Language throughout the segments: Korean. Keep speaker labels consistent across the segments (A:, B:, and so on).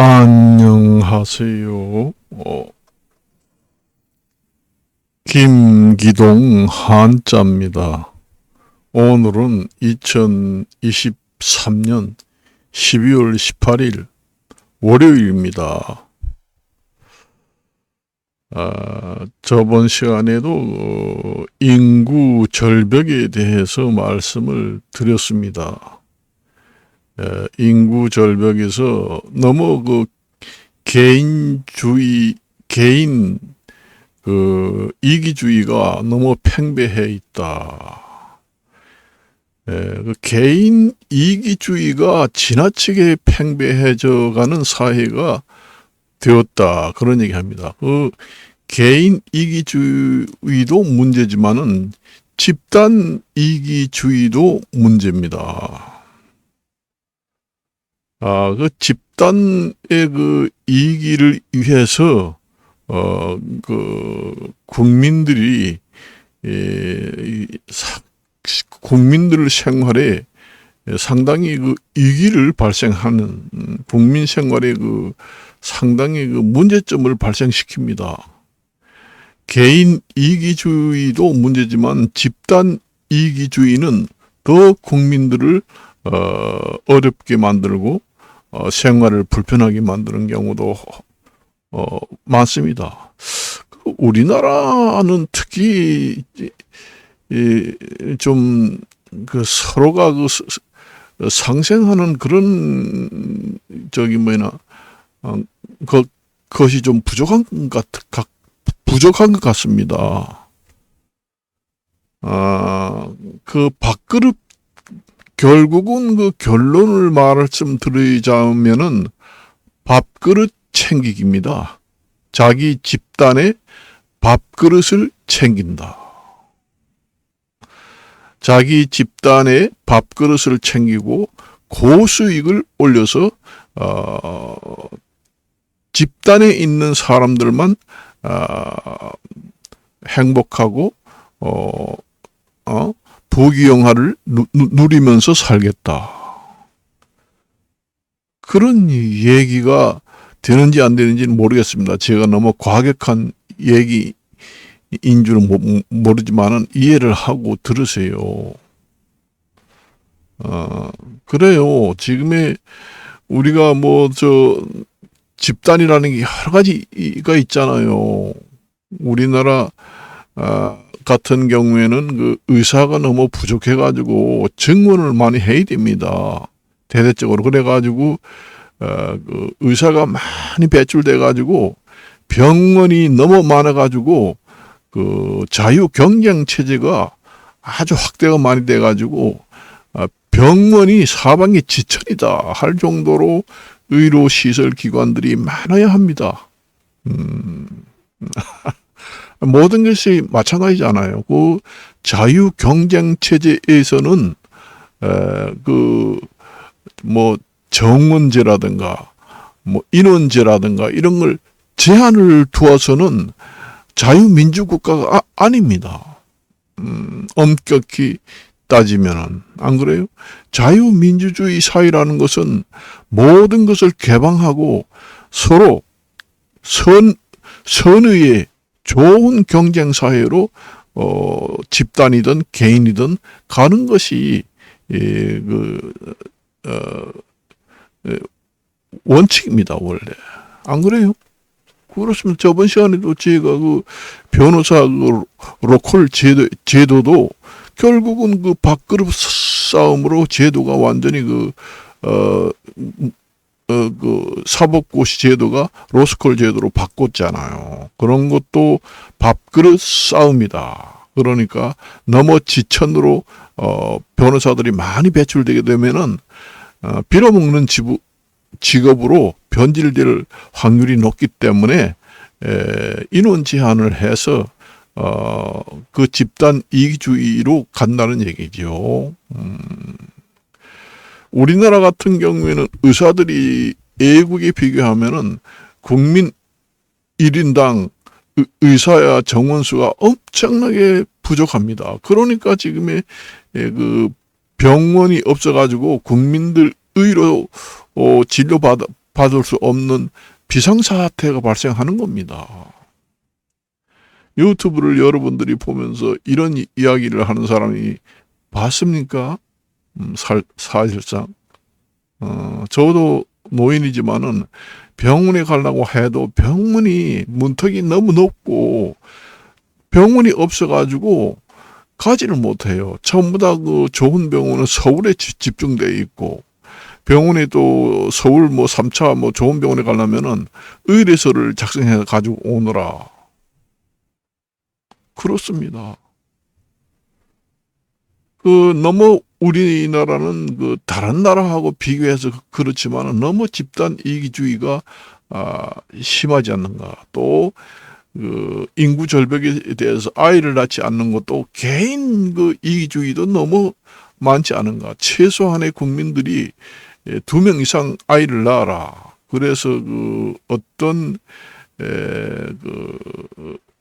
A: 안녕하세요. 김기동 한자입니다. 오늘은 2023년 12월 18일 월요일입니다. 저번 시간에도 인구 절벽에 대해서 말씀을 드렸습니다. 인구 절벽에서 너무 개인주의, 이기주의가 너무 팽배해 있다. 개인 이기주의가 지나치게 팽배해져 가는 사회가 되었다. 그런 얘기 합니다. 개인 이기주의도 문제지만은 집단 이기주의도 문제입니다. 집단의 이익을 위해서, 국민들이, 국민들 생활에 상당히 이익을 발생하는, 국민 생활에 상당히 문제점을 발생시킵니다. 개인 이기주의도 문제지만 집단 이기주의는 더 국민들을 어렵게 만들고 생활을 불편하게 만드는 경우도 많습니다. 우리나라는 특히 좀 서로가 상생하는 그런 것이 좀 부족한 것 같습니다. 밥그릇 결국은 결론을 말씀드리자면은 밥그릇 챙기기입니다. 자기 집단의 밥그릇을 챙긴다. 자기 집단의 밥그릇을 챙기고 고수익을 올려서 집단에 있는 사람들만 행복하고 부귀영화를 누리면서 살겠다. 그런 얘기가 되는지 안 되는지는 모르겠습니다. 제가 너무 과격한 얘기인 줄은 모르지만은 이해를 하고 들으세요. 그래요. 지금의 우리가 집단이라는 게 여러 가지가 있잖아요. 우리나라 같은 경우에는 의사가 너무 부족해가지고 증원을 많이 해야 됩니다. 대대적으로. 그래가지고 의사가 많이 배출돼가지고 병원이 너무 많아가지고 자유 경쟁 체제가 아주 확대가 많이 돼가지고 병원이 사방이 지천이다 할 정도로 의료 시설 기관들이 많아야 합니다. 모든 것이 마찬가지잖아요. 자유 경쟁 체제에서는 정원제라든가 인원제라든가 이런 걸 제한을 두어서는 자유민주국가가 아닙니다. 엄격히 따지면은 안 그래요? 자유민주주의 사회라는 것은 모든 것을 개방하고 서로 선의의 좋은 경쟁 사회로 집단이든 개인이든 가는 것이 원칙입니다. 원래 안 그래요? 그렇습니다. 저번 시간에도 제가 변호사 로컬 제도도 결국은 밥그릇 싸움으로 제도가 완전히 사법고시 제도가 로스쿨 제도로 바꿨잖아요. 그런 것도 밥그릇 싸움이다. 그러니까 너무 지천으로 변호사들이 많이 배출되게 되면은 빌어먹는 직업으로 변질될 확률이 높기 때문에 인원 제한을 해서 집단 이기주의로 간다는 얘기죠. 우리나라 같은 경우에는 의사들이 외국에 비교하면은 국민 1인당 의사야 정원수가 엄청나게 부족합니다. 그러니까 지금의 병원이 없어가지고 국민들 의료 진료 받을 수 없는 비상사태가 발생하는 겁니다. 유튜브를 여러분들이 보면서 이런 이야기를 하는 사람이 봤습니까? 사실상 저도 노인이지만은 병원에 가려고 해도 병원이 문턱이 너무 높고 병원이 없어가지고 가지를 못해요. 전부 다 그 좋은 병원은 서울에 집중되어 있고 병원에 또 서울 3차 좋은 병원에 가려면은 의뢰서를 작성해 가지고 오느라 그렇습니다. 너무 우리나라는 다른 나라하고 비교해서 그렇지만 너무 집단 이기주의가 심하지 않는가. 또 인구 절벽에 대해서 아이를 낳지 않는 것도 개인 이기주의도 너무 많지 않은가. 최소한의 국민들이 2명 이상 아이를 낳아라. 그래서 어떤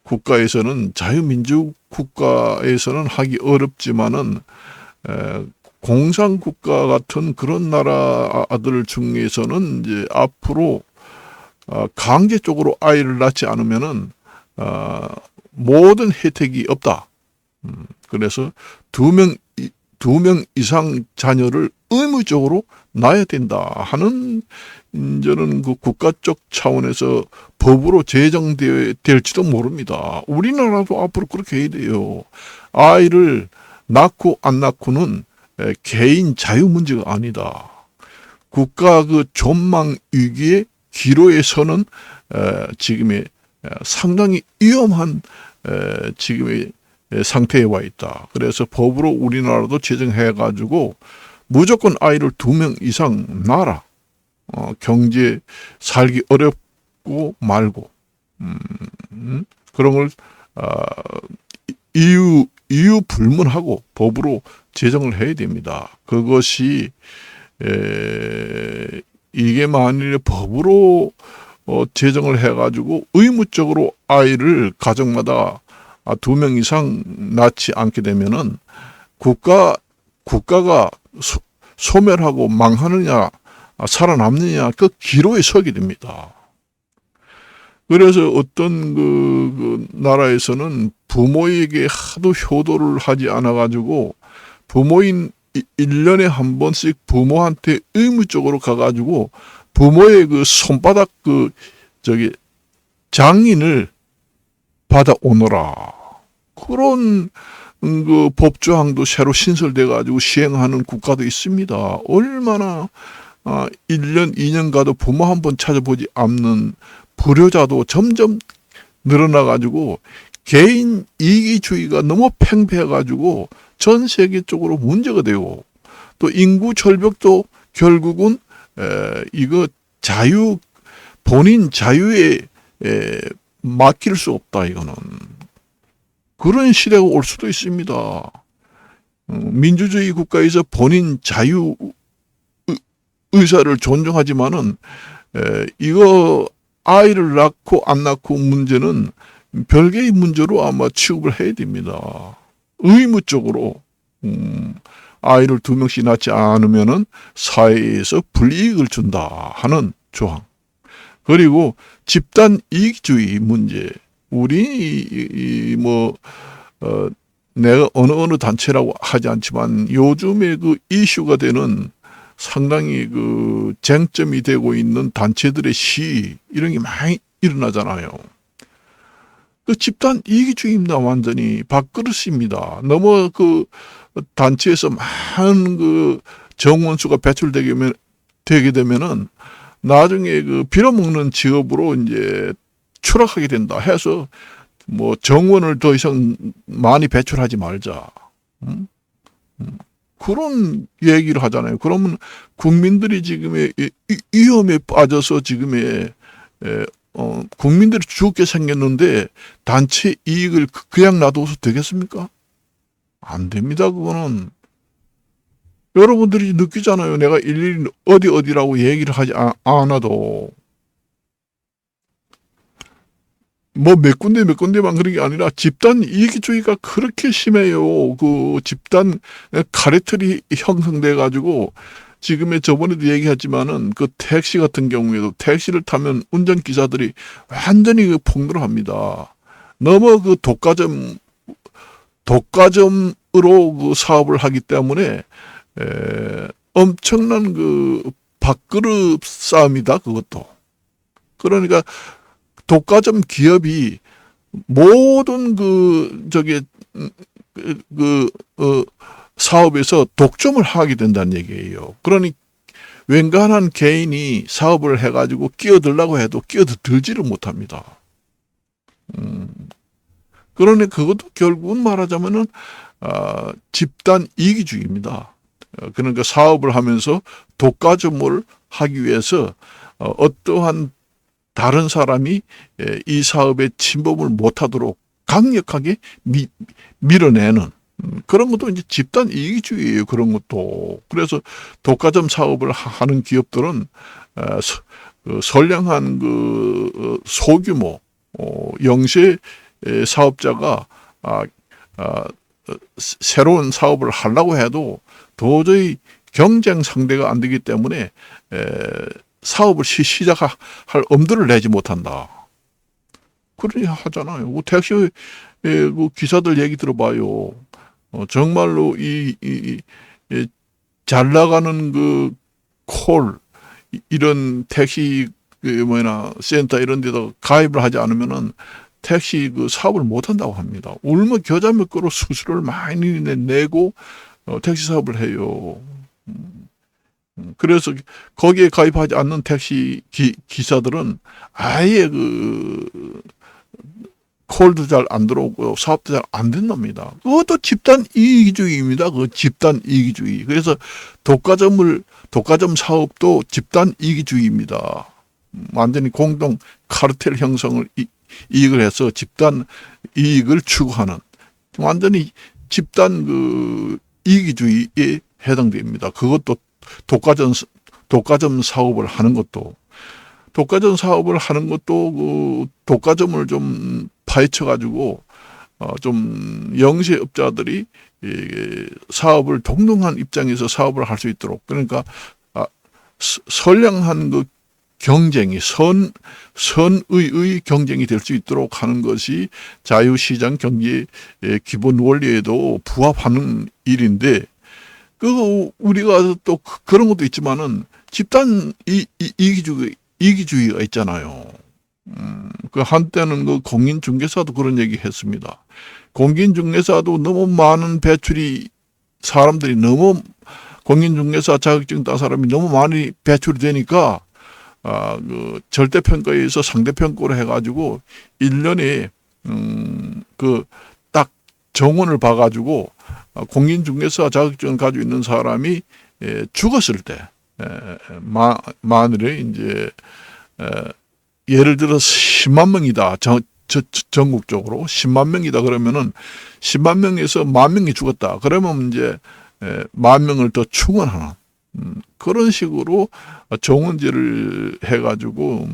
A: 국가에서는 자유민주 국가에서는 하기 어렵지만은 공산국가 같은 그런 나라들 중에서는 이제 앞으로 강제적으로 아이를 낳지 않으면은 모든 혜택이 없다. 그래서 2명 이상 자녀를 의무적으로 낳아야 된다 하는 저는 국가적 차원에서 법으로 제정될지도 모릅니다. 우리나라도 앞으로 그렇게 해야 돼요. 아이를 낳고 안 낳고는 개인 자유 문제가 아니다. 국가 전망 위기의 기로에 서는 지금의 상당히 위험한 지금의 상태에 와 있다. 그래서 법으로 우리나라도 제정해가지고 무조건 아이를 2명 이상 낳아라. 경제 살기 어렵고 말고 그런 걸 이유 불문하고 법으로 제정을 해야 됩니다. 그것이 이게 만일에 법으로 제정을 해가지고 의무적으로 아이를 가정마다 2명 이상 낳지 않게 되면은 국가가 소멸하고 망하느냐 살아남느냐 그 기로에 서게 됩니다. 그래서 어떤 나라에서는 부모에게 하도 효도를 하지 않아가지고 부모인 1년에 한 번씩 부모한테 의무적으로 가가지고 부모의 손바닥 장인을 받아오너라. 그런 법조항도 새로 신설돼가지고 시행하는 국가도 있습니다. 얼마나 1년, 2년 가도 부모 한 번 찾아보지 않는 불효자도 점점 늘어나가지고 개인 이기주의가 너무 팽배해가지고 전 세계적으로 문제가 되고 또 인구 절벽도 결국은 이거 본인 자유에 맡길 수 없다. 이거는 그런 시대가 올 수도 있습니다. 민주주의 국가에서 본인 자유 의사를 존중하지만은 이거 아이를 낳고 안 낳고 문제는 별개의 문제로 아마 취급을 해야 됩니다. 의무적으로 아이를 2명씩 낳지 않으면은 사회에서 불이익을 준다 하는 조항. 그리고 집단 이익주의 문제. 우리 내가 어느 단체라고 하지 않지만 요즘에 이슈가 되는 상당히 쟁점이 되고 있는 단체들의 시위 이런 게 많이 일어나잖아요. 집단 이기주의입니다. 완전히 밥그릇입니다. 너무 단체에서 많은 정원수가 배출되게 되면은 나중에 빌어먹는 직업으로 이제 추락하게 된다 해서 정원을 더 이상 많이 배출하지 말자. 그런 얘기를 하잖아요. 그러면 국민들이 지금의 위험에 빠져서 지금의 국민들이 죽게 생겼는데 단체 이익을 그냥 놔둬서 되겠습니까? 안 됩니다. 그거는. 여러분들이 느끼잖아요. 내가 일일이 어디라고 얘기를 하지 않아도. 몇 군데만 그런 게 아니라 집단 이기주의가 그렇게 심해요. 집단 카르텔이 형성돼 가지고 지금의 저번에도 얘기했지만은 그 택시 같은 경우에도 택시를 타면 운전기사들이 완전히 그 폭로합니다. 너무 그 독과점으로 그 사업을 하기 때문에 엄청난 그 밥그릇 싸움이다, 그것도. 그러니까 독과점 기업이 모든 사업에서 독점을 하게 된다는 얘기예요. 그러니 웬간한 개인이 사업을 해가지고 끼어들라고 해도 끼어들지를 못합니다. 그러니 그것도 결국은 말하자면은 집단 이기주의입니다. 그러니까 사업을 하면서 독과점을 하기 위해서 어떠한 다른 사람이 이 사업에 침범을 못하도록 강력하게 밀어내는 그런 것도 이제 집단 이기주의예요. 그런 것도. 그래서 독과점 사업을 하는 기업들은 선량한 그 소규모 영세 사업자가 새로운 사업을 하려고 해도 도저히 경쟁 상대가 안 되기 때문에 사업을 시작할 엄두를 내지 못한다. 그러니 하잖아요. 택시 기사들 얘기 들어봐요. 정말로 잘 나가는 그 콜 이런 택시 센터 이런 데도 가입을 하지 않으면은 택시 그 사업을 못 한다고 합니다. 울며 겨자 먹고로 수수료를 많이 내고 택시 사업을 해요. 그래서 거기에 가입하지 않는 택시 기사들은 아예 그 콜도 잘 안 들어오고 사업도 잘 안 된답니다. 그것도 집단 이기주의입니다. 그 집단 이기주의. 그래서 독과점 사업도 집단 이기주의입니다. 완전히 공동 카르텔 형성을 이익을 해서 집단 이익을 추구하는 완전히 집단 그 이기주의에 해당됩니다. 그것도 독과점 사업을 하는 것도 그 독과점을 좀 파헤쳐 가지고 좀 영세업자들이 사업을 동등한 입장에서 사업을 할 수 있도록 그러니까 선량한 그 경쟁이 선의의 경쟁이 될 수 있도록 하는 것이 자유시장 경제의 기본 원리에도 부합하는 일인데 우리가 또 그런 것도 있지만은 집단 이기주의가 있잖아요. 그 한때는 그 공인중개사도 그런 얘기 했습니다. 공인중개사도 너무 많은 배출이 사람들이 너무 공인중개사 자격증 딴 사람이 너무 많이 배출이 되니까 그 절대평가에서 상대평가를 해가지고 1년에 그 딱 정원을 봐가지고 공인중개사 자격증을 가지고 있는 사람이 죽었을 때 만일에 이제 예를 들어 10만 명이다. 전국적으로 10만 명이다 그러면은 10만 명에서 1만 명이 죽었다. 그러면 이제 1만 명을 더 충원하는 그런 식으로 정원제를 해가지고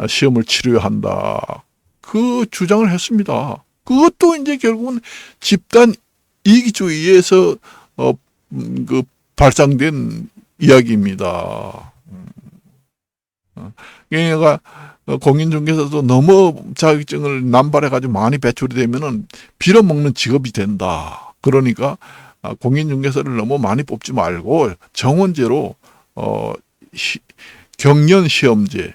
A: 시험을 치료해야 한다. 그 주장을 했습니다. 그것도 이제 결국은 집단 이기주의에서 그 발상된 이야기입니다. 그러니까 공인중개사도 너무 자격증을 남발해가지고 많이 배출이 되면은 빌어먹는 직업이 된다. 그러니까 공인중개사를 너무 많이 뽑지 말고 정원제로 경연시험제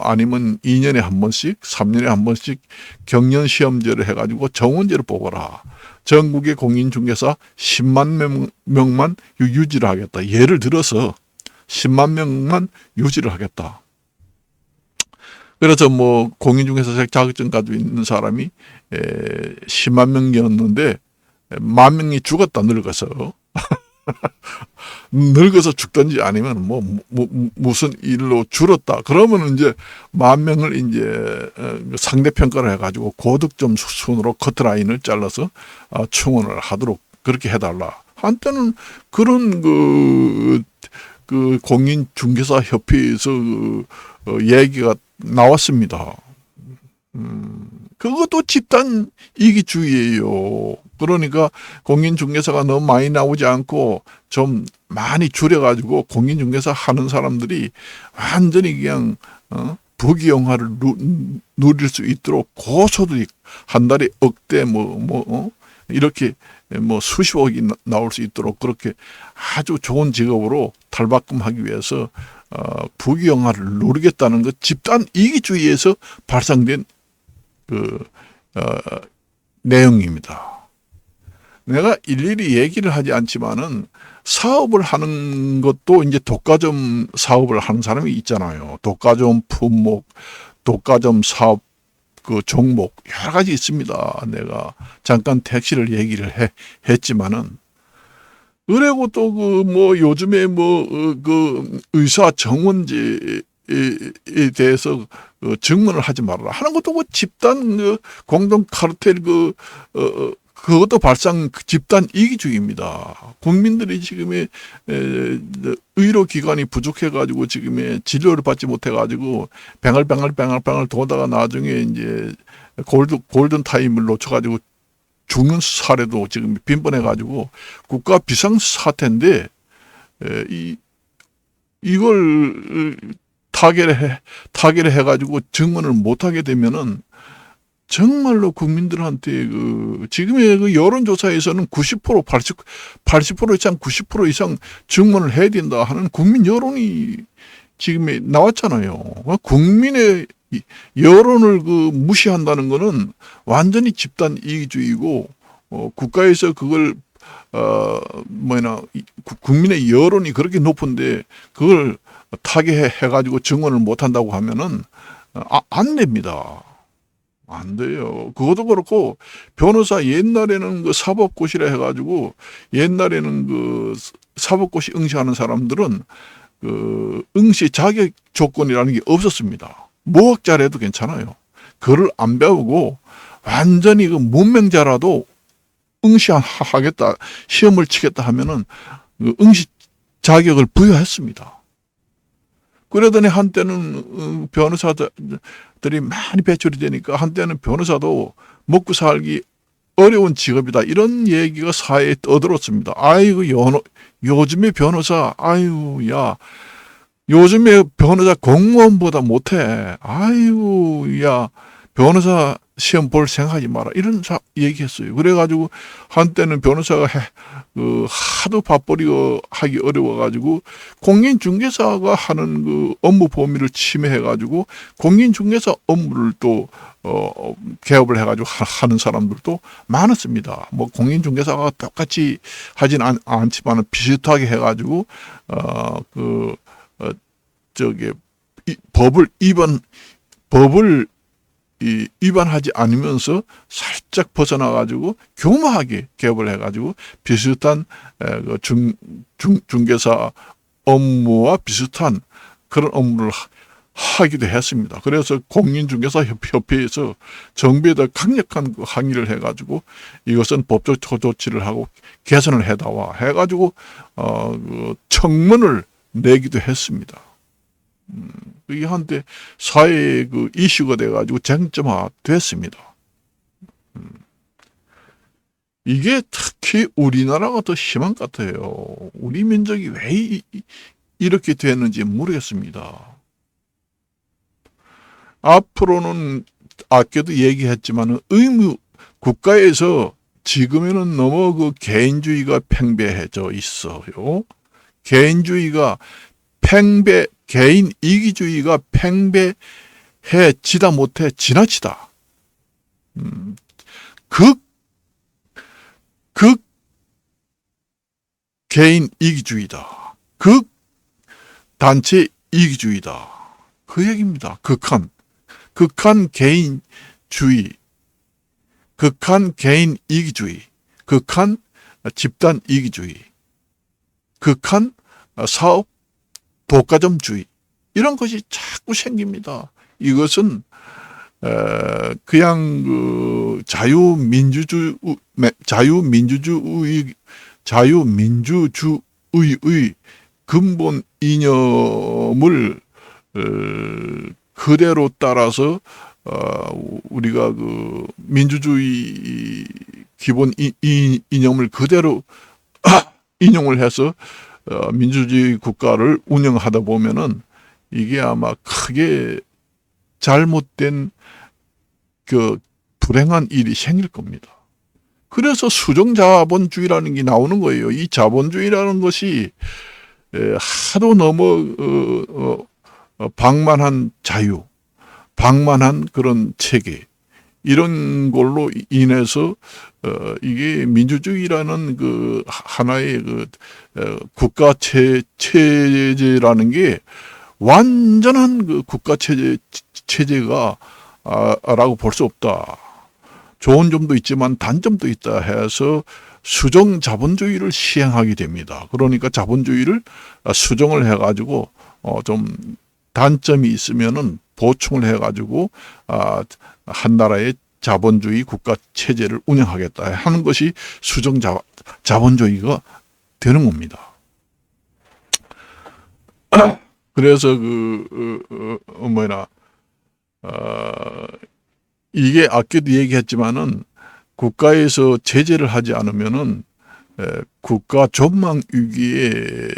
A: 아니면 2년에 한 번씩 3년에 한 번씩 경연시험제를 해가지고 정원제를 뽑아라. 전국의 공인중개사 10만 명만 유지를 하겠다. 예를 들어서 10만 명만 유지를 하겠다. 그래서 공인중개사 자격증 가지고 있는 사람이 10만 명이었는데 1만 명이 죽었다. 늙어서 죽든지 아니면 무슨 일로 줄었다. 그러면 이제 1만 명을 이제 상대평가를 해가지고 고득점 순으로 커트라인을 잘라서 충원을 하도록 그렇게 해달라. 한때는 그런 그 공인중개사 협회에서 얘기가 나왔습니다. 그것도 집단 이기주의예요. 그러니까 공인중개사가 너무 많이 나오지 않고 좀 많이 줄여가지고 공인중개사 하는 사람들이 완전히 그냥 부귀영화를 누릴 수 있도록 고소득이 한 달에 억대 이렇게 수십억이 나올 수 있도록 그렇게 아주 좋은 직업으로 탈바꿈하기 위해서 부귀영화를 누리겠다는 것, 집단 이기주의에서 발상된 내용입니다. 내가 일일이 얘기를 하지 않지만은 사업을 하는 것도 이제 독과점 사업을 하는 사람이 있잖아요. 독과점 품목, 독과점 사업 그 종목 여러 가지 있습니다. 내가 잠깐 택시를 얘기를 했지만은 그리고 또 요즘에 그 의사 정원제에 대해서 증문을 하지 말아라 하는 것도 집단 공동 카르텔 그것도 발상 집단 이기주의입니다. 국민들이 지금의 의료기관이 부족해가지고 지금의 진료를 받지 못해가지고 뱅알뱅알 도다가 나중에 이제 골든 타임을 놓쳐가지고 죽는 사례도 지금 빈번해가지고 국가 비상사태인데 이걸 타결을 해가지고 증언을 못하게 되면은 정말로 국민들한테 지금의 여론조사에서는 90%, 80% 이상 90% 이상 증언을 해야 된다 하는 국민 여론이 지금 나왔잖아요. 국민의 여론을 무시한다는 거는 완전히 집단 이기주의고 국가에서 그걸 국민의 여론이 그렇게 높은데 그걸 타개해가지고 증언을 못한다고 하면은 안 됩니다. 안 돼요. 그것도 그렇고 변호사 옛날에는 사법고시라 해가지고 옛날에는 사법고시 응시하는 사람들은 응시 자격 조건이라는 게 없었습니다. 무학 잘해도 괜찮아요. 그걸 안 배우고 완전히 문맹자라도 응시하겠다, 시험을 치겠다 하면은 응시 자격을 부여했습니다. 그러더니 한때는 변호사들이 많이 배출이 되니까 한때는 변호사도 먹고 살기 어려운 직업이다. 이런 얘기가 사회에 떠들었습니다. 아이고, 요즘에 변호사, 야, 요즘에 변호사 공무원보다 못해. 아이고, 야, 변호사 시험 볼 생각하지 마라. 이런 얘기했어요. 그래가지고 한때는 변호사가 하도 밥벌이가 하기 어려워가지고 공인중개사가 하는 업무 범위를 침해해가지고 공인중개사 업무를 또 개업을 해가지고 하는 사람들도 많았습니다. 공인중개사가 똑같이 하진 않지만 비슷하게 해가지고 법을 위반하지 않으면서 살짝 벗어나가지고 교묘하게 개업을 해가지고 비슷한 중개사 업무와 비슷한 그런 업무를 하기도 했습니다. 그래서 공인중개사협회에서 정부에다 강력한 항의를 해가지고 이것은 법적 조치를 하고 개선을 해다와 해가지고 청문을 내기도 했습니다. 이게 한때 사회의 이슈가 돼가지고 쟁점화 됐습니다. 이게 특히 우리나라가 더 심한 것 같아요. 우리 민족이 왜 이렇게 됐는지 모르겠습니다. 앞으로는 아까도 얘기했지만 국가에서 지금에는 너무 개인주의가 팽배해져 있어요. 개인주의가 개인 이기주의가 팽배해지다 못해 지나치다. 개인 이기주의다. 단체 이기주의다. 그 얘기입니다. 극한 개인주의, 극한 개인 이기주의, 극한 집단 이기주의, 극한 사업 독과점주의, 이런 것이 자꾸 생깁니다. 이것은 그냥 자유민주주의의 근본 이념을 그대로 따라서 우리가 그 민주주의 기본 이념을 그대로 인용을 해서 민주주의 국가를 운영하다 보면은 이게 아마 크게 잘못된 그 불행한 일이 생길 겁니다. 그래서 수정자본주의라는 게 나오는 거예요. 이 자본주의라는 것이 하도 너무 방만한 자유, 방만한 그런 체계, 이런 걸로 인해서 이게 민주주의라는 그 하나의 그 국가 체제라는 게 완전한 그 국가 체제가 라고 볼 수 없다. 좋은 점도 있지만 단점도 있다 해서 수정 자본주의를 시행하게 됩니다. 그러니까 자본주의를 수정을 해가지고 좀 단점이 있으면은 보충을 해가지고 한 나라의 자본주의 국가 체제를 운영하겠다 하는 것이 수정 자본주의가 되는 겁니다. 그래서 이게 아까도 얘기했지만은 국가에서 제재를 하지 않으면은 국가 전망 위기에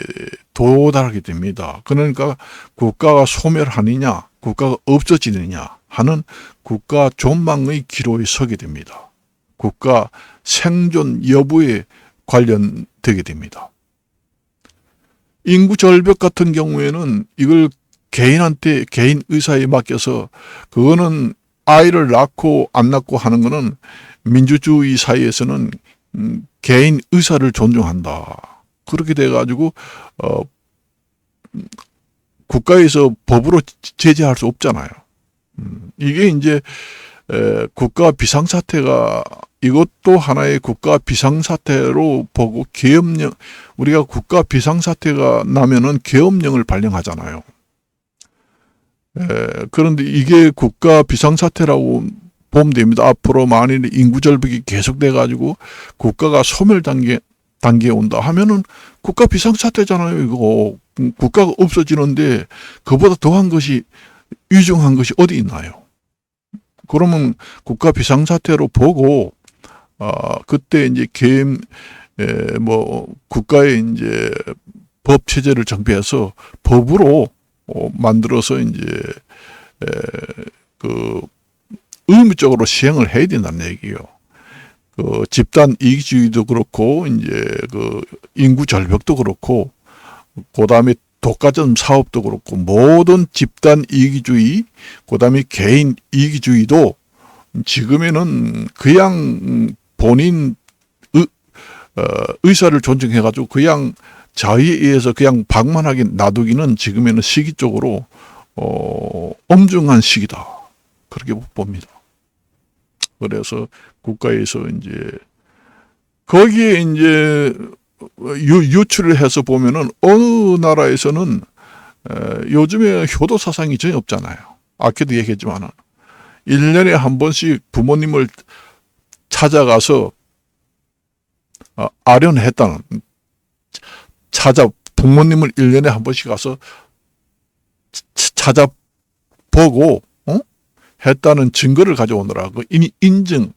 A: 도달하게 됩니다. 그러니까 국가가 소멸하느냐, 국가가 없어지느냐 하는 국가 전망의 기로에 서게 됩니다. 국가 생존 여부에 관련되게 됩니다. 인구 절벽 같은 경우에는 이걸 개인한테, 개인 의사에 맡겨서 그거는 아이를 낳고 안 낳고 하는 거는 민주주의 사회에서는 개인 의사를 존중한다. 그렇게 돼가지고 국가에서 법으로 제재할 수 없잖아요. 이게 이제 국가 비상사태가, 이것도 하나의 국가 비상사태로 보고 계엄령, 우리가 국가 비상사태가 나면은 계엄령을 발령하잖아요. 그런데 이게 국가 비상사태라고 보면 됩니다. 앞으로 만일 인구절벽이 계속돼 가지고 국가가 소멸 단계에 온다 하면은 국가 비상사태잖아요. 이거 국가가 없어지는데 그보다 더한 것이, 위중한 것이 어디 있나요? 그러면 국가 비상사태로 보고 그때 이제 국가의 이제 법 체제를 정비해서 법으로 만들어서 이제 의무적으로 시행을 해야 된다는 얘기예요. 그 집단 이익주의도 그렇고 이제 그 인구 절벽도 그렇고 그다음에 독과점 사업도 그렇고 모든 집단 이익주의, 그다음에 개인 이익주의도 지금에는 그냥 본인 의사를 존중해가지고 그냥 자의에 의해서 그냥 방만하게 놔두기는 지금에는 시기적으로 엄중한 시기다. 그렇게 봅니다. 그래서 국가에서 이제 거기에 이제 유출을 해서 보면은 어느 나라에서는 요즘에 효도 사상이 전혀 없잖아요. 아까도 얘기했지만은 1년에 한 번씩 부모님을 찾아가서 아련했다는, 부모님을 1년에 한 번씩 가서 찾아보고 했다는 증거를 가져오느라, 그 인증,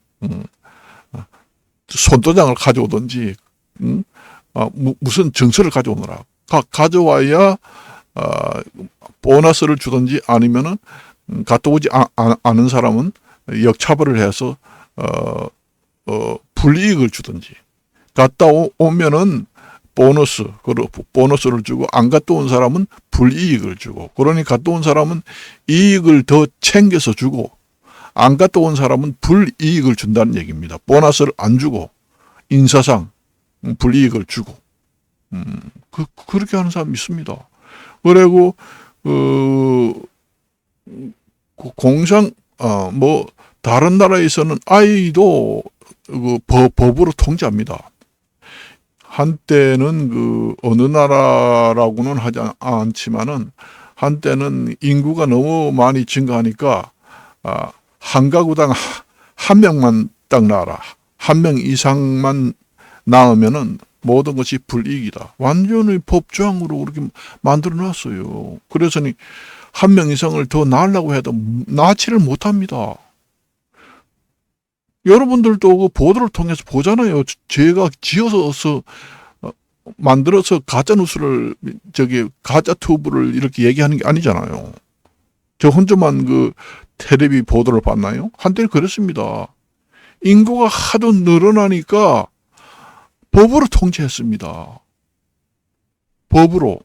A: 손도장을 가져오든지 무슨 증서를 가져오느라 가져와야 보너스를 주든지, 아니면은 갔다 오지 않은 사람은 역차별을 해서 불이익을 주든지, 갔다 오면은 보너스를 주고, 안 갔다 온 사람은 불이익을 주고, 그러니 갔다 온 사람은 이익을 더 챙겨서 주고, 안 갔다 온 사람은 불이익을 준다는 얘기입니다. 보너스를 안 주고 인사상 불이익을 주고, 그렇게 하는 사람이 있습니다. 그리고 다른 나라에서는 아이도 법으로 통제합니다. 한때는 어느 나라라고는 하지 않지만은, 한때는 인구가 너무 많이 증가하니까 한 가구당 한 명만 딱 낳아라, 한 명 이상만 낳으면은 모든 것이 불이익이다. 완전히 법조항으로 그렇게 만들어 놨어요. 그래서니 한 명 이상을 더 낳으려고 해도 낳지를 못합니다. 여러분들도 그 보도를 통해서 보잖아요. 제가 지어서 만들어서 가짜 뉴스를 가짜 투브를 이렇게 얘기하는 게 아니잖아요. 저 혼자만 그 텔레비 보도를 봤나요? 한때는 그랬습니다. 인구가 하도 늘어나니까 법으로 통제했습니다. 법으로.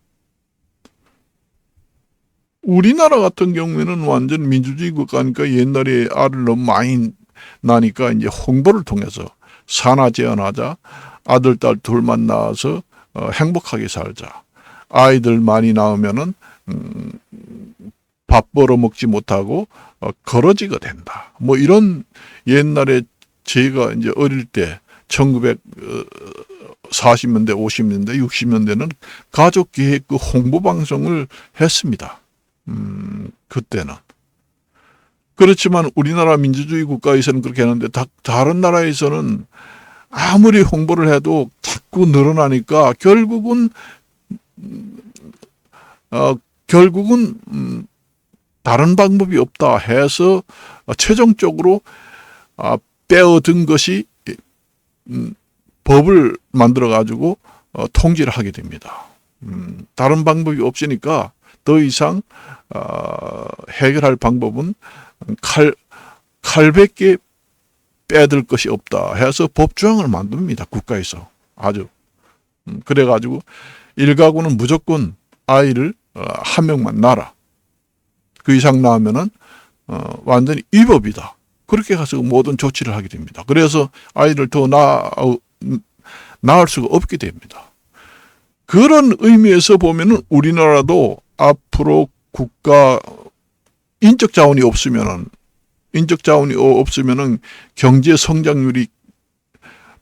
A: 우리나라 같은 경우에는 완전 민주주의 국가니까 옛날에 알을 너무 많이 나니까 이제 홍보를 통해서 산하 제한하자, 아들, 딸 둘만 낳아서 행복하게 살자. 아이들 많이 낳으면은 밥 벌어 먹지 못하고 거러지가 된다. 뭐 이런 옛날에 제가 이제 어릴 때 1940년대, 50년대, 60년대는 가족계획 그 홍보 방송을 했습니다. 그때는. 그렇지만 우리나라 민주주의 국가에서는 그렇게 하는데 다른 나라에서는 아무리 홍보를 해도 자꾸 늘어나니까 결국은 다른 방법이 없다 해서 최종적으로 빼어든 것이 법을 만들어 가지고 통제를 하게 됩니다. 다른 방법이 없으니까 더 이상 해결할 방법은 칼밖에 빼들 것이 없다 해서 법조항을 만듭니다. 국가에서. 아주. 그래가지고 일가구는 무조건 아이를 한 명만 낳아라. 그 이상 낳으면은 완전히 위법이다. 그렇게 가서 모든 조치를 하게 됩니다. 그래서 아이를 더 낳을 수가 없게 됩니다. 그런 의미에서 보면은 우리나라도 앞으로 국가 인적 자원이 없으면은 경제 성장률이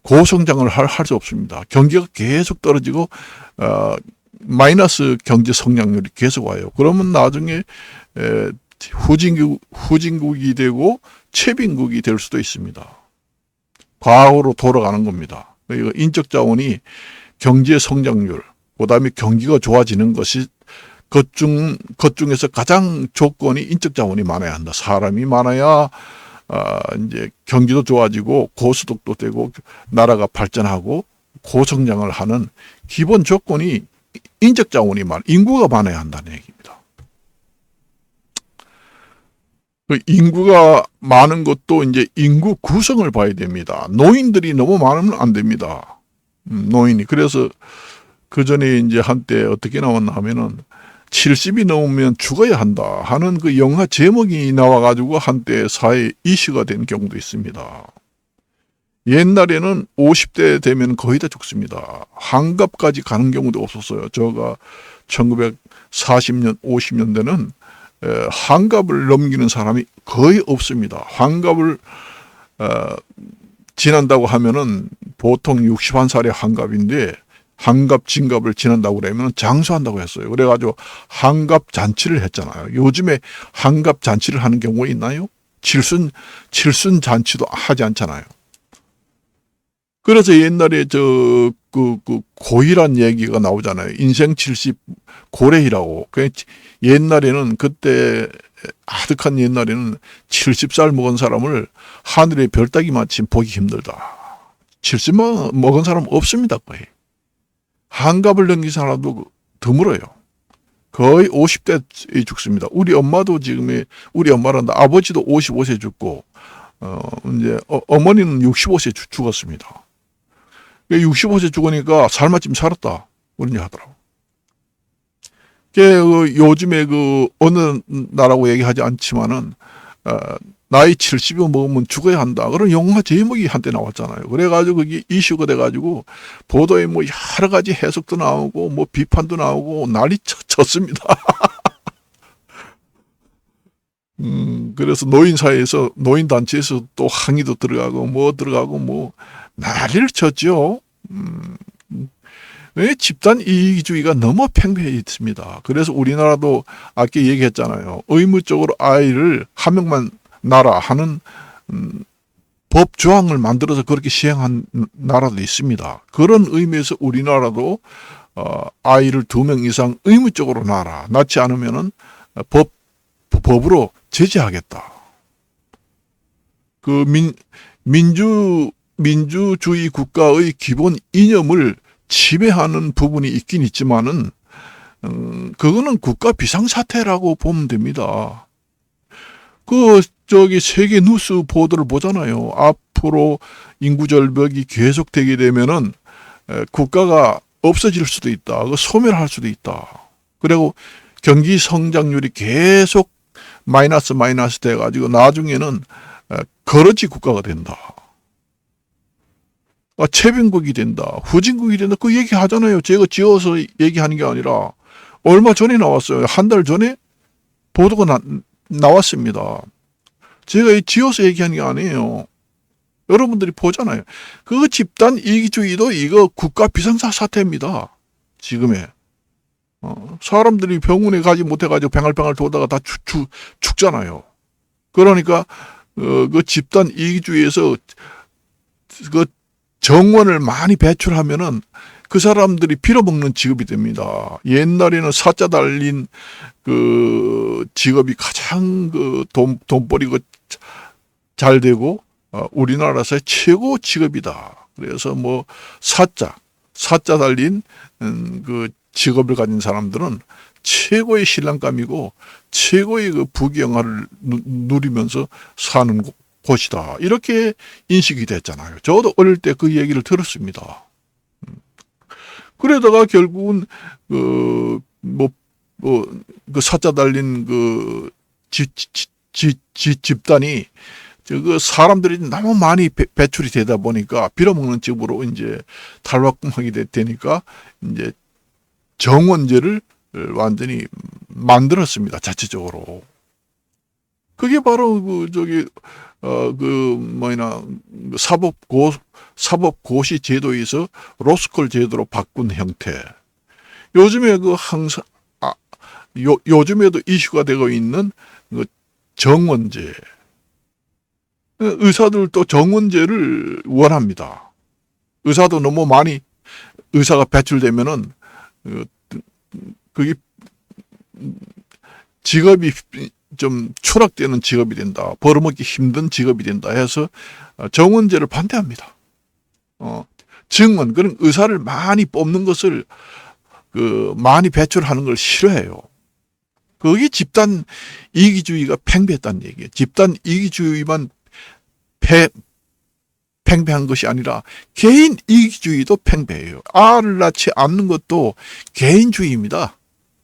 A: 고성장을 할 수 없습니다. 경기가 계속 떨어지고 마이너스 경제 성장률이 계속 와요. 그러면 나중에 후진국이 되고 최빈국이 될 수도 있습니다. 과거로 돌아가는 겁니다. 인적 자원이 경제 성장률, 그다음에 경기가 좋아지는 것이 것 중에서 가장 조건이 인적 자원이 많아야 한다. 사람이 많아야 이제 경기도 좋아지고 고소득도 되고 나라가 발전하고 고성장을 하는 기본 조건이 인적 자원이 인구가 많아야 한다는 얘기입니다. 그 인구가 많은 것도 이제 인구 구성을 봐야 됩니다. 노인들이 너무 많으면 안 됩니다. 노인이. 그래서 그 전에 이제 한때 어떻게 나왔나 하면은 70이 넘으면 죽어야 한다 하는 그 영화 제목이 나와가지고 한때 사회 이슈가 된 경우도 있습니다. 옛날에는 50대 되면 거의 다 죽습니다. 환갑까지 가는 경우도 없었어요. 제가 1940년, 50년대는 환갑을 넘기는 사람이 거의 없습니다. 환갑을 지난다고 하면은 보통 61살의 환갑인데 환갑, 진갑을 지난다고 그러면 장수한다고 했어요. 그래가지고 환갑 잔치를 했잖아요. 요즘에 환갑 잔치를 하는 경우가 있나요? 칠순 잔치도 하지 않잖아요. 그래서 옛날에 고이란 얘기가 나오잖아요. 인생 70 고래이라고. 옛날에는 그때 아득한 옛날에는 70살 먹은 사람을 하늘의 별 따기 마침 보기 힘들다. 70 먹은 사람 없습니다, 거의. 환갑을 넘긴 사람도 드물어요. 거의 50대 죽습니다. 우리 엄마도 우리 엄마란다. 아버지도 55세 죽고, 이제 어머니는 65세 죽었습니다. 65세 죽으니까 살맛쯤 살았다. 그런 얘기 하더라고. 요즘에 어느 나라고 얘기하지 않지만은, 나이 70이 먹으면 죽어야 한다. 그런 영화 제목이 한때 나왔잖아요. 그래가지고 그게 이슈가 돼가지고 보도에 뭐 여러 가지 해석도 나오고 뭐 비판도 나오고 난리 쳤습니다. 그래서 노인단체에서 또 항의도 들어가고 뭐 난리를 쳤죠. 왜 집단 이익주의가 너무 팽배해 있습니다. 그래서 우리나라도 아까 얘기했잖아요. 의무적으로 아이를 한 명만 나라 하는 법 조항을 만들어서 그렇게 시행한 나라도 있습니다. 그런 의미에서 우리나라도 아이를 2명 이상 의무적으로 낳지 않으면은 법으로 제재하겠다. 그 민주주의 국가의 기본 이념을 침해하는 부분이 있긴 있지만은 그거는 국가 비상사태라고 보면 됩니다. 세계 뉴스 보도를 보잖아요. 앞으로 인구 절벽이 계속되게 되면은 국가가 없어질 수도 있다. 소멸할 수도 있다. 그리고 경기 성장률이 계속 마이너스 돼가지고 나중에는 거러지 국가가 된다. 채빈국이 된다. 후진국이 된다. 그 얘기 하잖아요. 제가 지어서 얘기하는 게 아니라 얼마 전에 나왔어요. 한 달 전에 보도가 나왔습니다. 제가 지어서 얘기하는 게 아니에요. 여러분들이 보잖아요. 그 집단 이기주의도 이거 국가 비상사 사태입니다. 지금의. 사람들이 병원에 가지 못해가지고 뱅알뱅알 돌다가 다 죽잖아요. 그러니까 그 집단 이기주의에서 그 정원을 많이 배출하면은 그 사람들이 빌어먹는 직업이 됩니다. 옛날에는 사자 달린 그 직업이 가장 그 돈벌이가 잘 되고 우리나라에서의 최고 직업이다. 그래서 뭐 사자 달린 그 직업을 가진 사람들은 최고의 신랑감이고 최고의 그 부귀영화를 누리면서 사는 곳이다. 이렇게 인식이 됐잖아요. 저도 어릴 때 그 얘기를 들었습니다. 그러다가 결국은 그 사자 달린 그 집단이 그 사람들이 너무 많이 배출이 되다 보니까 빌어먹는 집으로 이제 탈바꿈하게 되니까 이제 정원제를 완전히 만들었습니다. 자체적으로. 그게 바로 사법고시 제도에서 로스쿨 제도로 바꾼 형태. 요즘에 요즘에도 이슈가 되고 있는 그 정원제. 의사들도 정원제를 원합니다. 의사도 너무 많이 의사가 배출되면은 그게 직업이 좀 추락되는 직업이 된다. 벌어먹기 힘든 직업이 된다 해서 정원제를 반대합니다. 증원, 그런 의사를 많이 뽑는 것을 많이 배출하는 걸 싫어해요. 그게 집단 이기주의가 팽배했다는 얘기예요. 집단 이기주의만 팽배한 것이 아니라 개인 이기주의도 팽배해요. 알을 낳지 않는 것도 개인주의입니다.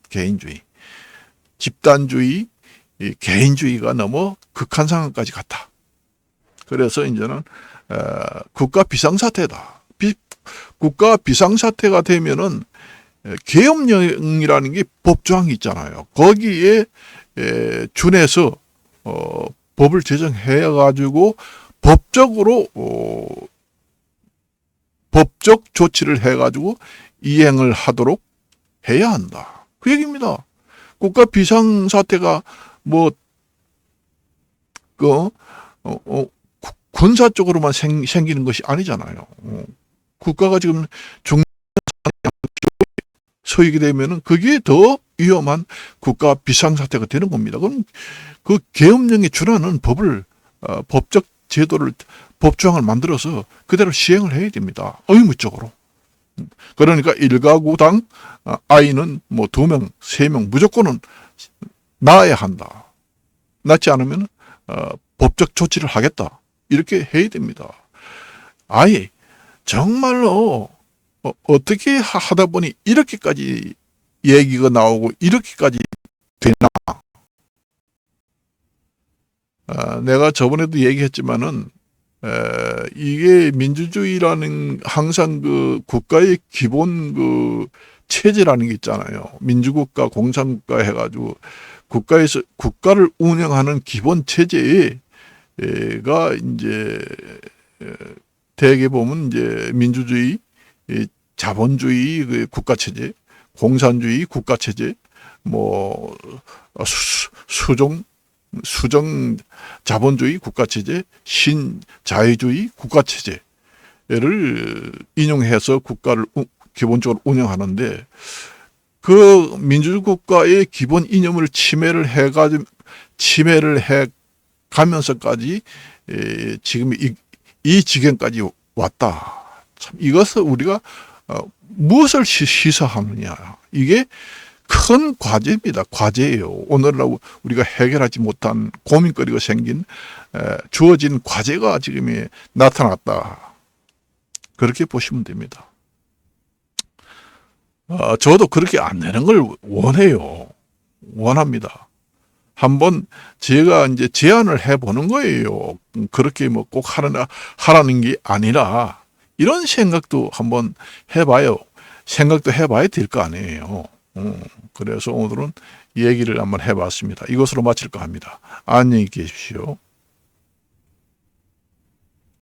A: 개인주의. 집단주의, 개인주의가 너무 극한 상황까지 갔다. 그래서 이제는 국가 비상사태다. 국가 비상사태가 되면은 계엄령이라는 게 법조항이 있잖아요. 거기에 준해서 법을 제정해 가지고 법적으로 법적 조치를 해 가지고 이행을 하도록 해야 한다. 그 얘기입니다. 국가 비상사태가 군사 쪽으로만 생기는 것이 아니잖아요. 국가가 지금 서이게 되면은 그게 더 위험한 국가 비상사태가 되는 겁니다. 그럼 그 계엄령에 준하는 법을 법적 제도를 법조항을 만들어서 그대로 시행을 해야 됩니다. 의무적으로. 그러니까 1가구당 아이는 2명, 3명 무조건은 낳아야 한다. 낳지 않으면 법적 조치를 하겠다. 이렇게 해야 됩니다. 아예 정말로 어떻게 하다 보니 이렇게까지 얘기가 나오고 이렇게까지 되나. 내가 저번에도 얘기했지만은 이게 민주주의라는 항상 그 국가의 기본 그 체제라는 게 있잖아요. 민주국가, 공산국가 해가지고 국가에서 국가를 운영하는 기본 체제가 이제 대개 보면 이제 민주주의, 자본주의 그 국가 체제, 공산주의 국가 체제, 수정 자본주의 국가체제, 신자유주의 국가체제를 인용해서 국가를 기본적으로 운영하는데 그 민주주의 기본 이념을 침해를 해 가면서까지 지금 이 지경까지 왔다. 참 이것을 우리가 무엇을 시사하느냐. 이게 큰 과제입니다. 과제예요. 오늘날 우리가 해결하지 못한 고민거리가 생긴 주어진 과제가 지금 나타났다. 그렇게 보시면 됩니다. 저도 그렇게 안 되는 걸 원해요. 원합니다. 한번 제가 이제 제안을 해보는 거예요. 그렇게 뭐 꼭 하라는 게 아니라 이런 생각도 한번 해봐요. 생각도 해봐야 될 거 아니에요. 그래서 오늘은 얘기를 한번 해봤습니다. 이것으로 마칠까 합니다. 안녕히 계십시오.